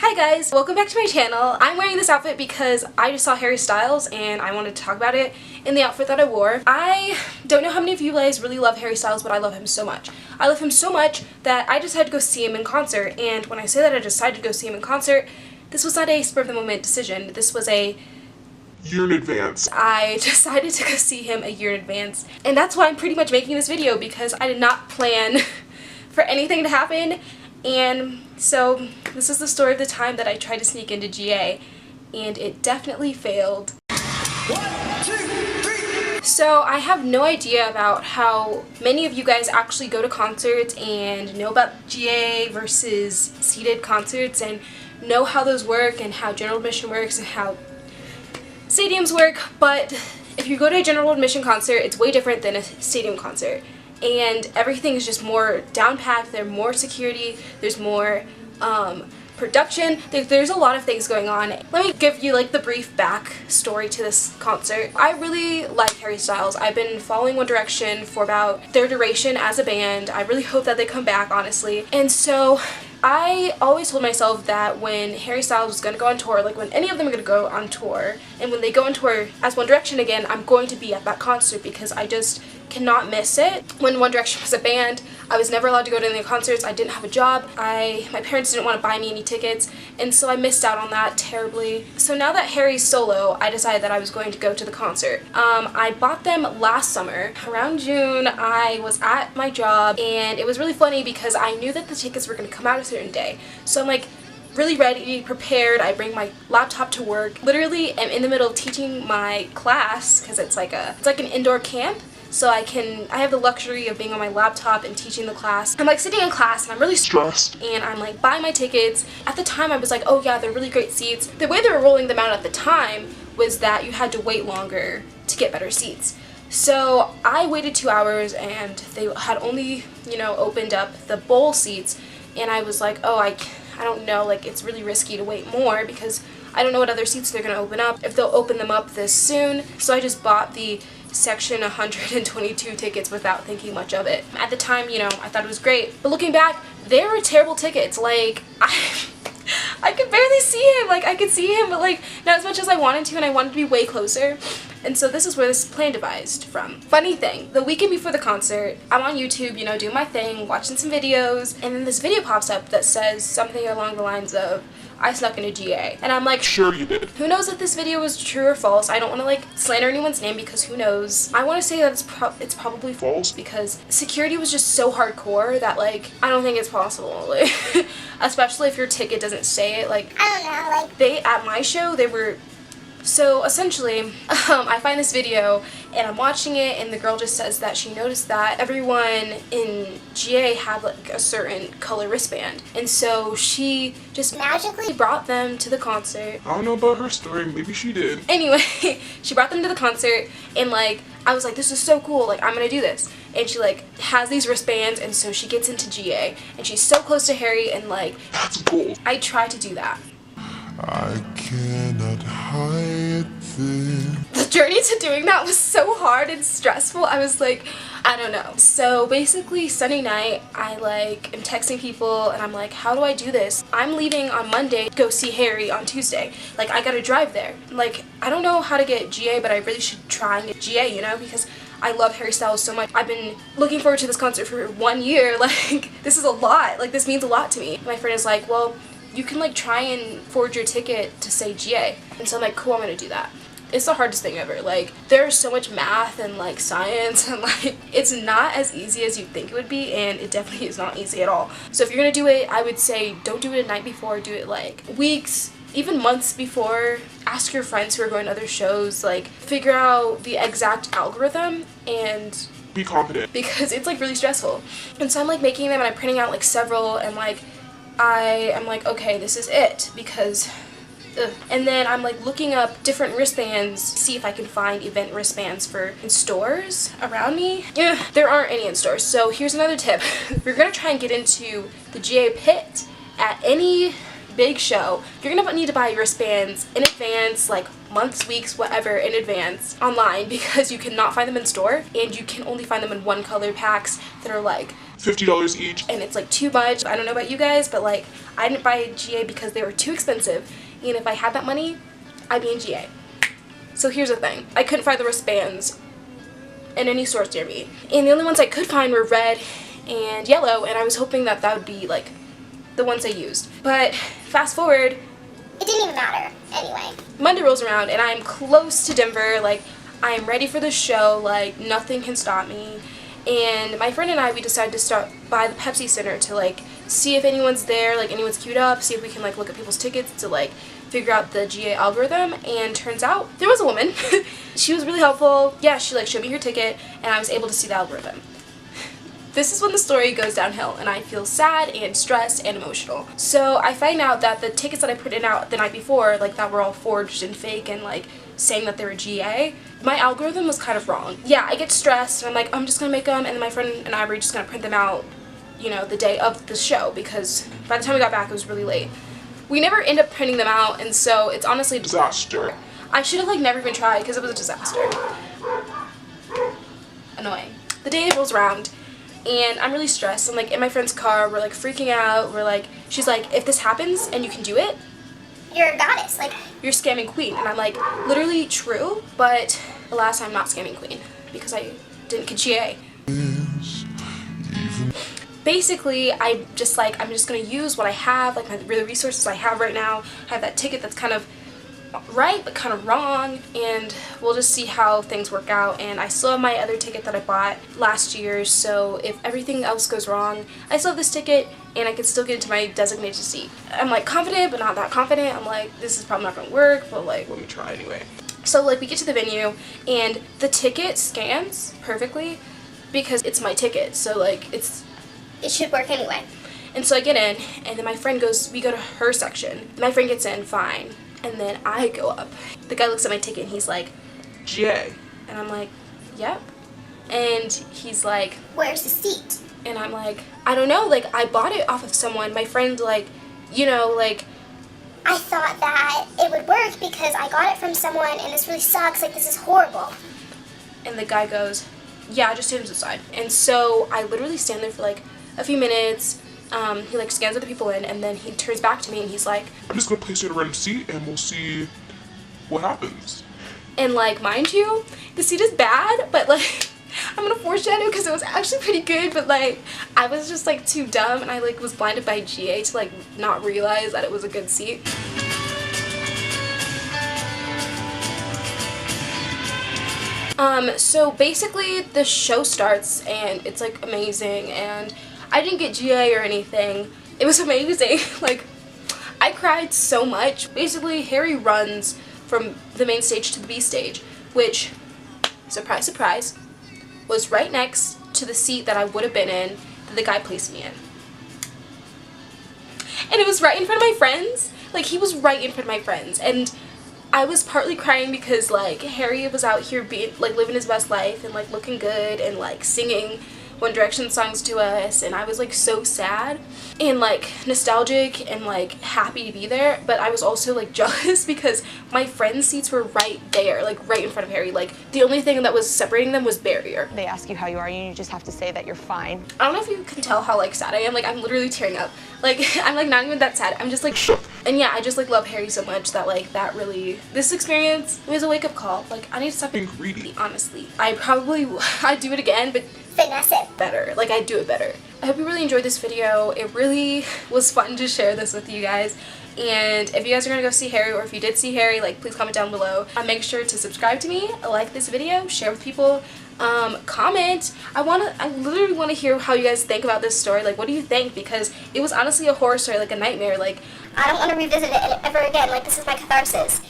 Hi guys, welcome back to my channel. I'm wearing this outfit because I just saw Harry Styles and I wanted to talk about it in the outfit that I wore. I don't know how many of you guys really love Harry Styles, but I love him so much. I love him so much that I decided to go see him in concert, and when I say that I decided to go see him in concert, this was not a spur of the moment decision. This was a year in advance. I decided to go see him a year in advance, and that's why I'm pretty much making this video, because I did not plan for anything to happen. And so this is the story of the time that I tried to sneak into GA, and it definitely failed. 1, 2, 3. So I have no idea about how many of you guys actually go to concerts and know about GA versus seated concerts and know how those work and how general admission works and how stadiums work, but if you go to a general admission concert, it's way different than a stadium concert. And everything is just more down-packed, there's more security, there's more production, there's a lot of things going on. Let me give you like the brief back story to this concert. I really like Harry Styles. I've been following One Direction for about their duration as a band. I really hope that they come back, honestly. And so I always told myself that when Harry Styles was going to go on tour, like when any of them are going to go on tour, and when they go on tour as One Direction again, I'm going to be at that concert because I just cannot miss it. When One Direction was a band, I was never allowed to go to any concerts. I didn't have a job. My parents didn't want to buy me any tickets, and so I missed out on that terribly. So now that Harry's solo, I decided that I was going to go to the concert. I bought them last summer. Around June, I was at my job, and it was really funny because I knew that the tickets were going to come out a certain day. So I'm like, really ready, prepared. I bring my laptop to work. Literally, am in the middle of teaching my class because it's like an indoor camp. So I have the luxury of being on my laptop and teaching the class. I'm like sitting in class and I'm really stressed, and I'm like buying my tickets. At the time I was like, oh yeah, they're really great seats. The way they were rolling them out at the time was that you had to wait longer to get better seats. So I waited 2 hours and they had only, opened up the bowl seats, and I was like, oh, I don't know, like it's really risky to wait more because I don't know what other seats they're gonna open up, if they'll open them up this soon. So I just bought the section 122 tickets without thinking much of it. At the time, I thought it was great, but looking back, they were terrible tickets. Like, I could barely see him. Like, I could see him, but like not as much as I wanted to, and I wanted to be way closer. And so this is where this plan devised from. Funny thing, the weekend before the concert, I'm on YouTube, doing my thing, watching some videos, and then this video pops up that says something along the lines of, I snuck into GA. And I'm like, sure you did. Who knows if this video was true or false? I don't want to like slander anyone's name because who knows. I want to say that it's probably false because security was just so hardcore that like I don't think it's possible. Like, especially if your ticket doesn't say it. Like, I don't know. Like at my show they were. So essentially, I find this video and I'm watching it, and the girl just says that she noticed that everyone in GA had like a certain color wristband, and so she just magically brought them to the concert. I don't know about her story, maybe she did. Anyway, she brought them to the concert, and like I was like, this is so cool, like I'm gonna do this. And she like has these wristbands, and so she gets into GA, and she's so close to Harry, and like that's cool. I tried to do that. I cannot hide this. The journey to doing that was so hard and stressful. I was like, I don't know. So basically Sunday night, I like am texting people and I'm like, how do I do this? I'm leaving on Monday to go see Harry on Tuesday. Like, I gotta drive there. Like, I don't know how to get GA, but I really should try and get GA, because I love Harry Styles so much. I've been looking forward to this concert for 1 year. Like, this is a lot. Like, this means a lot to me. My friend is like, well, you can like try and forge your ticket to say GA. And so I'm like, cool, I'm gonna do that. It's the hardest thing ever. Like, there's so much math and like science, and like it's not as easy as you'd think it would be, and it definitely is not easy at all. So if you're gonna do it, I would say don't do it the night before, do it like weeks, even months before. Ask your friends who are going to other shows, like figure out the exact algorithm and be confident, because it's like really stressful. And so I'm like making them, and I'm printing out like several, and like I am like, okay, this is it, because and then I'm like looking up different wristbands, see if I can find event wristbands in stores around me. Yeah, there aren't any in stores. So here's another tip. If you're gonna try and get into the GA pit at any big show, you're gonna need to buy wristbands in advance, like months, weeks, whatever, in advance online, because you cannot find them in store, and you can only find them in one color packs that are like $50 each. And it's like too much. I don't know about you guys, but like I didn't buy GA because they were too expensive. And if I had that money, I'd be in GA. So here's the thing. I couldn't find the wristbands in any source near me. And the only ones I could find were red and yellow, and I was hoping that that would be like the ones I used. But fast forward, it didn't even matter anyway. Monday rolls around and I'm close to Denver. Like, I'm ready for the show. Like, nothing can stop me. And my friend and I, we decided to stop by the Pepsi Center to like see if anyone's there, like anyone's queued up, see if we can like look at people's tickets to like figure out the GA algorithm. And turns out there was a woman. She was really helpful. Yeah, she like showed me her ticket and I was able to see the algorithm. This is when the story goes downhill and I feel sad and stressed and emotional. So I find out that the tickets that I printed out the night before, like that were all forged and fake and like saying that they were GA, my algorithm was kind of wrong. Yeah, I get stressed and I'm like, I'm just gonna make them, and then my friend and I were just gonna print them out, you know, the day of the show, because by the time we got back it was really late. We never end up printing them out, and so it's honestly a Disaster. I should have like never even tried because it was a disaster. Annoying. The day rolls around and I'm really stressed. I'm like in my friend's car, we're like freaking out. We're like, she's like, if this happens and you can do it, You're a goddess. Like, you're scamming queen. And I'm like, literally true, but alas, I'm not scamming queen because I didn't get GA. Basically, I'm just gonna use what I have, like the resources I have right now. I have that ticket that's kind of right but kind of wrong, and we'll just see how things work out. And I still have my other ticket that I bought last year, so if everything else goes wrong, I still have this ticket and I can still get into my designated seat. I'm like confident but not that confident. I'm like, this is probably not gonna work, but like let me try anyway. So like we get to the venue and the ticket scans perfectly because it's my ticket, so like it should work anyway. and so I get in, and then my friend goes, we go to her section. My friend gets in fine, and then I go up. The guy looks at my ticket and he's like, GA. and I'm like, yep. And he's like, Where's the seat? and I'm like, I don't know, like I bought it off of someone. My friend, like, you know, like, I thought that it would work because I got it from someone and this really sucks. Like, this is horrible. and the guy goes, yeah, just stand aside. And so I literally stand there for like a few minutes. He like scans other people in, and then he turns back to me and he's like, I'm just gonna place you in a random seat and we'll see what happens. and like, mind you, the seat is bad, but like, I'm gonna foreshadow because it was actually pretty good, but like, I was just like too dumb and I like was blinded by GA to like not realize that it was a good seat. So basically the show starts and it's like amazing, and I didn't get GA or anything. It was amazing. Like, I cried so much. Basically, Harry runs from the main stage to the B stage, which, surprise, surprise, was right next to the seat that I would have been in that the guy placed me in. And it was right in front of my friends. Like, he was right in front of my friends. And I was partly crying because, like, Harry was out here being, like, living his best life and, like, looking good and, like, singing One Direction songs to us, and I was like so sad and like nostalgic and like happy to be there, but I was also like jealous because my friends' seats were right there, like right in front of Harry. Like, the only thing that was separating them was barrier. They ask you how you are, and you just have to say that you're fine. I don't know if you can tell how like sad I am. Like, I'm literally tearing up. Like, I'm like not even that sad. I'm just like shook. And yeah, I just like love Harry so much that like that really, this experience was a wake-up call. Like, I need to stop Being greedy. honestly. I'd do it again, but Finesse it. better. Like, I do it better. I hope you really enjoyed this video. It really was fun to share this with you guys. And if you guys are gonna go see Harry, or if you did see Harry, like, please comment down below. Make sure to subscribe to me, like this video, share with people, comment. I literally want to hear how you guys think about this story. Like, what do you think? Because it was honestly a horror story, like a nightmare. Like, I don't want to revisit it ever again. Like, this is my catharsis.